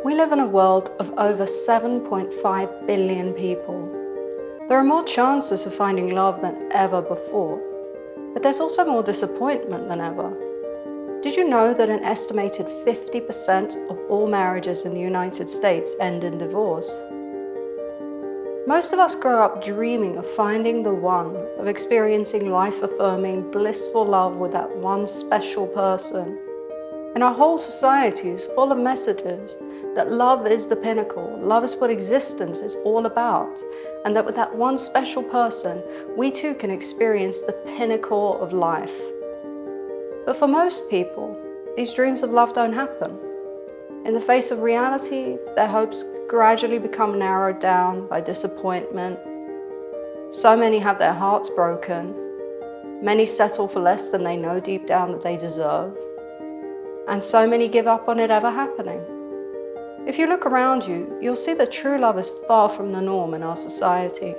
We live in a world of over 7.5 billion people. There are more chances of finding love than ever before, but there's also more disappointment than ever. Did you know that an estimated 50% of all marriages in the United States end in divorce? Most of us grow up dreaming of finding the one, of experiencing life-affirming, blissful love with that one special person. And our whole society is full of messages that love is the pinnacle, love is what existence is all about, and that with that one special person, we too can experience the pinnacle of life. But for most people, these dreams of love don't happen. In the face of reality, their hopes gradually become narrowed down by disappointment. So many have their hearts broken. Many settle for less than they know deep down that they deserve. And so many give up on it ever happening. If you look around you, you'll see that true love is far from the norm in our society.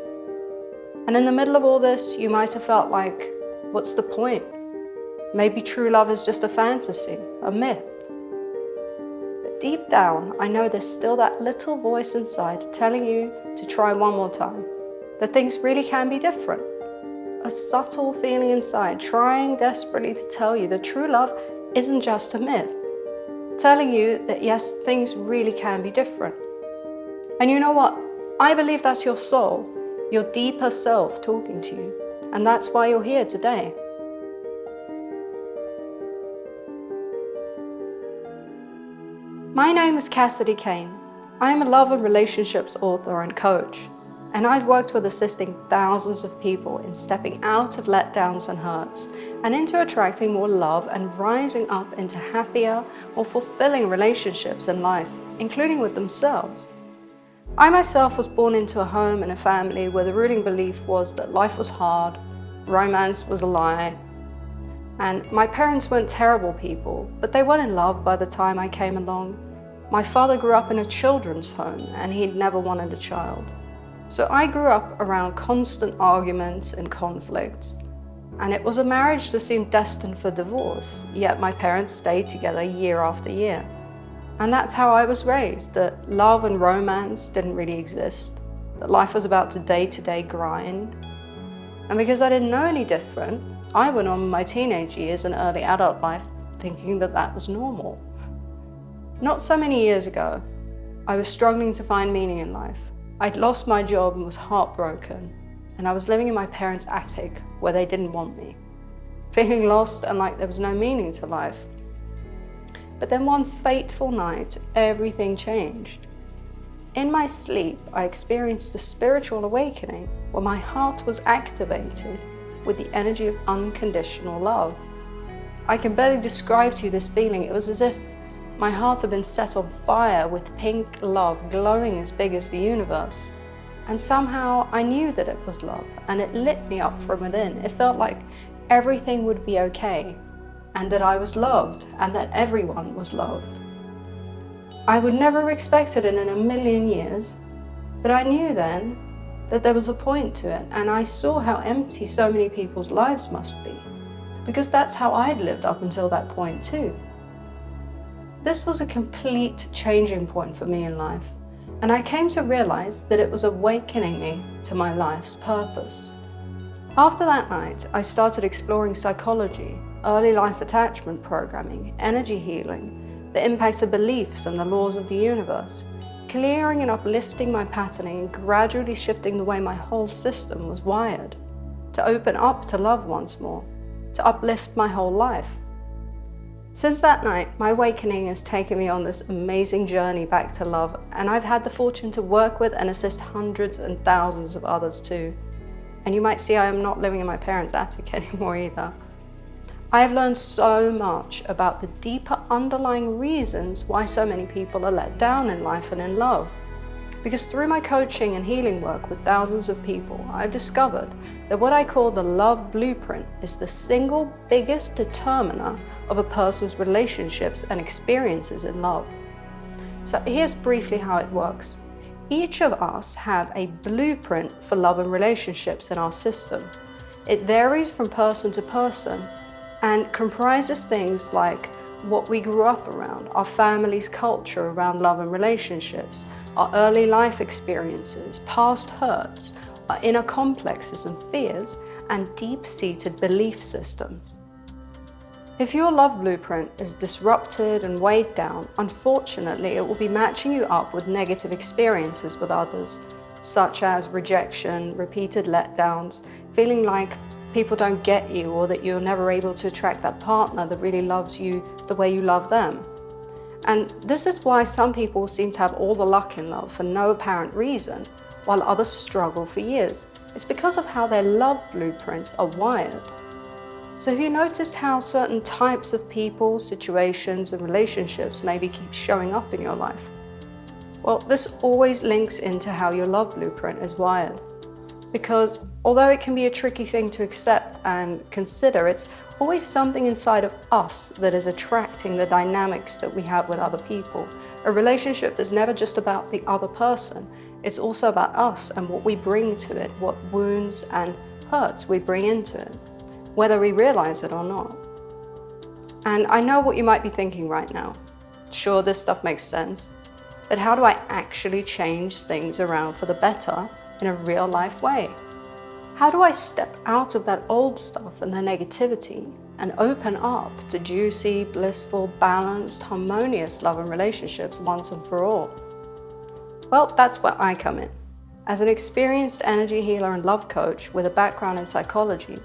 And in the middle of all this, you might have felt like, what's the point? Maybe true love is just a fantasy, a myth. But deep down, I know there's still that little voice inside telling you to try one more time, that things really can be different. A subtle feeling inside trying desperately to tell you that true love isn't just a myth, telling you that yes, things really can be different. And you know what? I believe that's your soul, your deeper self talking to you, and that's why you're here today. My name is Cassidy Kane. I am a love and relationships author and coach, and I've worked with assisting thousands of people in stepping out of letdowns and hurts and into attracting more love and rising up into happier, more fulfilling relationships in life, including with themselves. I myself was born into a home and a family where the ruling belief was that life was hard, romance was a lie, and my parents weren't terrible people, but they weren't in love by the time I came along. My father grew up in a children's home and he'd never wanted a child. So I grew up around constant arguments and conflicts, and it was a marriage that seemed destined for divorce, yet my parents stayed together year after year. And that's how I was raised, that love and romance didn't really exist, that life was about the day-to-day grind. And because I didn't know any different, I went on my teenage years and early adult life thinking that that was normal. Not so many years ago, I was struggling to find meaning in life. I'd lost my job and was heartbroken, and I was living in my parents' attic where they didn't want me, feeling lost and like there was no meaning to life. But then one fateful night, everything changed. In my sleep, I experienced a spiritual awakening where my heart was activated with the energy of unconditional love. I can barely describe to you this feeling. It was as if my heart had been set on fire with pink love glowing as big as the universe. And somehow I knew that it was love, and it lit me up from within. It felt like everything would be okay, and that I was loved, and that everyone was loved. I would never have expected it in a million years, but I knew then that there was a point to it, and I saw how empty so many people's lives must be, because that's how I'd lived up until that point too. This was a complete changing point for me in life, and I came to realize that it was awakening me to my life's purpose. After that night, I started exploring psychology, early life attachment programming, energy healing, the impact of beliefs and the laws of the universe, clearing and uplifting my patterning and gradually shifting the way my whole system was wired, to open up to love once more, to uplift my whole life. Since that night, my awakening has taken me on this amazing journey back to love, and I've had the fortune to work with and assist hundreds and thousands of others too. And you might see I am not living in my parents' attic anymore either. I have learned so much about the deeper underlying reasons why so many people are let down in life and in love. Because through my coaching and healing work with thousands of people, I've discovered that what I call the love blueprint is the single biggest determiner of a person's relationships and experiences in love. So here's briefly how it works. Each of us have a blueprint for love and relationships in our system. It varies from person to person and comprises things like what we grew up around, our family's culture around love and relationships, our early life experiences, past hurts, our inner complexes and fears, and deep-seated belief systems. If your love blueprint is disrupted and weighed down, unfortunately, it will be matching you up with negative experiences with others, such as rejection, repeated letdowns, feeling like people don't get you or that you're never able to attract that partner that really loves you the way you love them. And this is why some people seem to have all the luck in love for no apparent reason, while others struggle for years. It's because of how their love blueprints are wired. So have you noticed how certain types of people, situations, and relationships maybe keep showing up in your life? Well, this always links into how your love blueprint is wired. Because although it can be a tricky thing to accept and consider, it's always something inside of us that is attracting the dynamics that we have with other people. A relationship is never just about the other person. It's also about us and what we bring to it, what wounds and hurts we bring into it, whether we realize it or not. And I know what you might be thinking right now. Sure, this stuff makes sense, but how do I actually change things around for the better in a real life way? How do I step out of that old stuff and the negativity and open up to juicy, blissful, balanced, harmonious love and relationships once and for all? Well, that's where I come in. As an experienced energy healer and love coach with a background in psychology,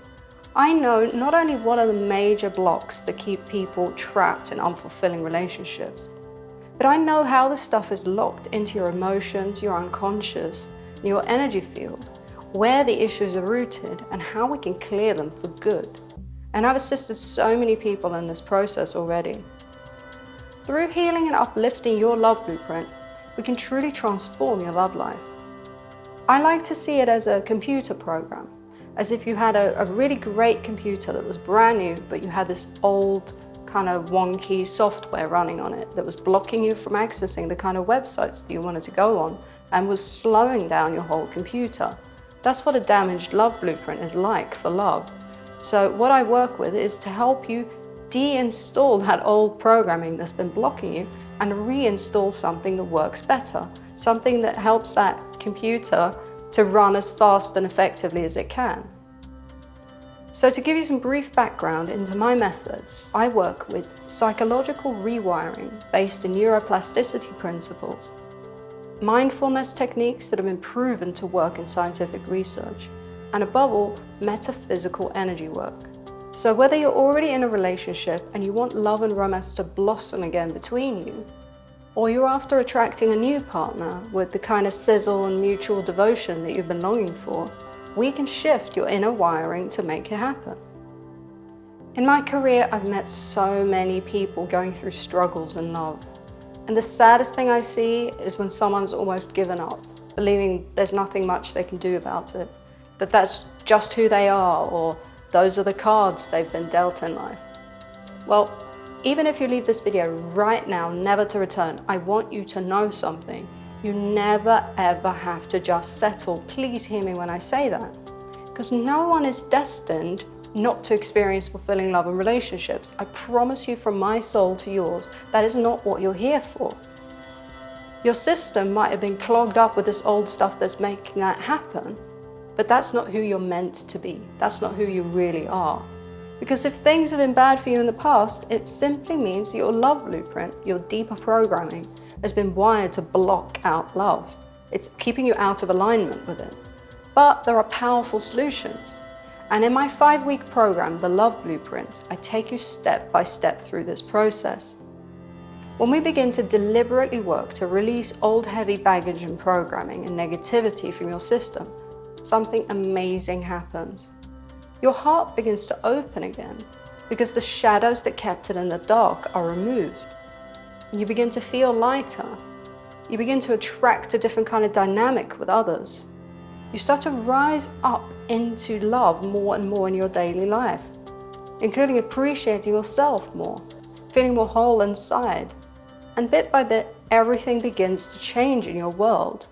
I know not only what are the major blocks that keep people trapped in unfulfilling relationships, but I know how this stuff is locked into your emotions, your unconscious, and your energy field, where the issues are rooted, and how we can clear them for good. And I've assisted so many people in this process already. Through healing and uplifting your love blueprint, we can truly transform your love life. I like to see it as a computer program, as if you had a really great computer that was brand new, but you had this old kind of wonky software running on it that was blocking you from accessing the kind of websites that you wanted to go on and was slowing down your whole computer. That's what a damaged love blueprint is like for love. So what I work with is to help you deinstall that old programming that's been blocking you and reinstall something that works better, something that helps that computer to run as fast and effectively as it can. So to give you some brief background into my methods, I work with psychological rewiring based in neuroplasticity principles, mindfulness techniques that have been proven to work in scientific research, and above all, metaphysical energy work. So whether you're already in a relationship and you want love and romance to blossom again between you, or you're after attracting a new partner with the kind of sizzle and mutual devotion that you've been longing for, we can shift your inner wiring to make it happen. In my career, I've met so many people going through struggles in love. And the saddest thing I see is when someone's almost given up, believing there's nothing much they can do about it, that that's just who they are, or those are the cards they've been dealt in life. Well, even if you leave this video right now, never to return, I want you to know something. You never ever have to just settle. Please hear me when I say that. Because no one is destined not to experience fulfilling love and relationships. I promise you from my soul to yours, that is not what you're here for. Your system might have been clogged up with this old stuff that's making that happen, but that's not who you're meant to be. That's not who you really are. Because if things have been bad for you in the past, it simply means that your love blueprint, your deeper programming, has been wired to block out love. It's keeping you out of alignment with it. But there are powerful solutions. And in my 5-week program, The Love Blueprint, I take you step by step through this process. When we begin to deliberately work to release old heavy baggage and programming and negativity from your system, something amazing happens. Your heart begins to open again because the shadows that kept it in the dark are removed. You begin to feel lighter. You begin to attract a different kind of dynamic with others. You start to rise up into love more and more in your daily life, including appreciating yourself more, feeling more whole inside. And bit by bit, everything begins to change in your world.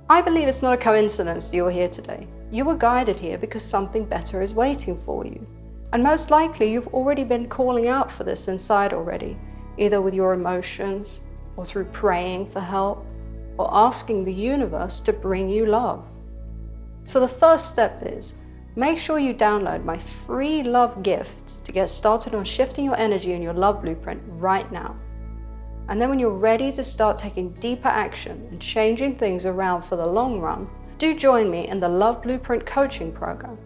I believe it's not a coincidence that you're here today. You were guided here because something better is waiting for you. And most likely you've already been calling out for this inside already, either with your emotions or through praying for help or asking the universe to bring you love. So the first step is, make sure you download my free love gifts to get started on shifting your energy and your love blueprint right now. And then when you're ready to start taking deeper action and changing things around for the long run, do join me in the Love Blueprint Coaching Program.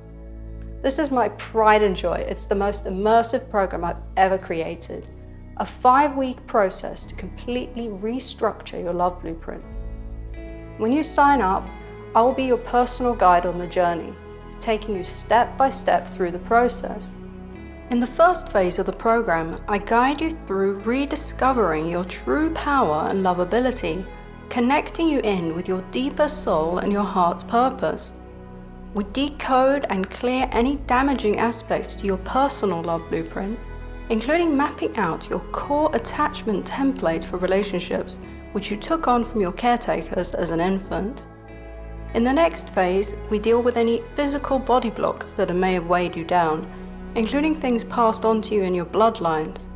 This is my pride and joy. It's the most immersive program I've ever created. A 5-week process to completely restructure your love blueprint. When you sign up, I will be your personal guide on the journey, taking you step by step through the process. In the first phase of the program, I guide you through rediscovering your true power and lovability, connecting you in with your deeper soul and your heart's purpose. We decode and clear any damaging aspects to your personal love blueprint, including mapping out your core attachment template for relationships, which you took on from your caretakers as an infant. In the next phase, we deal with any physical body blocks that may have weighed you down, including things passed on to you in your bloodlines.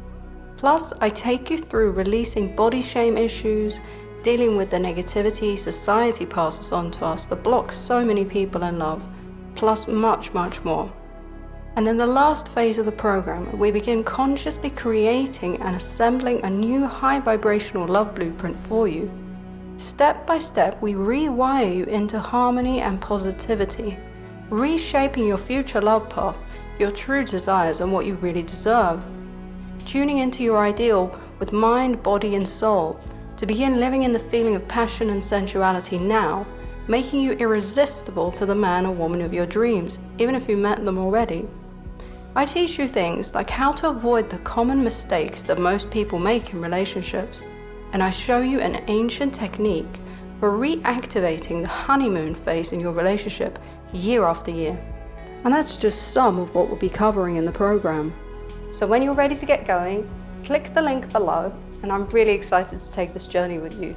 Plus, I take you through releasing body shame issues, dealing with the negativity society passes on to us that blocks so many people in love, plus much, much more. And in the last phase of the program, we begin consciously creating and assembling a new high vibrational love blueprint for you. Step by step, we rewire you into harmony and positivity, reshaping your future love path, your true desires and what you really deserve. Tuning into your ideal with mind, body and soul to begin living in the feeling of passion and sensuality now, making you irresistible to the man or woman of your dreams, even if you met them already. I teach you things like how to avoid the common mistakes that most people make in relationships, and I show you an ancient technique for reactivating the honeymoon phase in your relationship year after year. And that's just some of what we'll be covering in the program. So when you're ready to get going, click the link below, and I'm really excited to take this journey with you.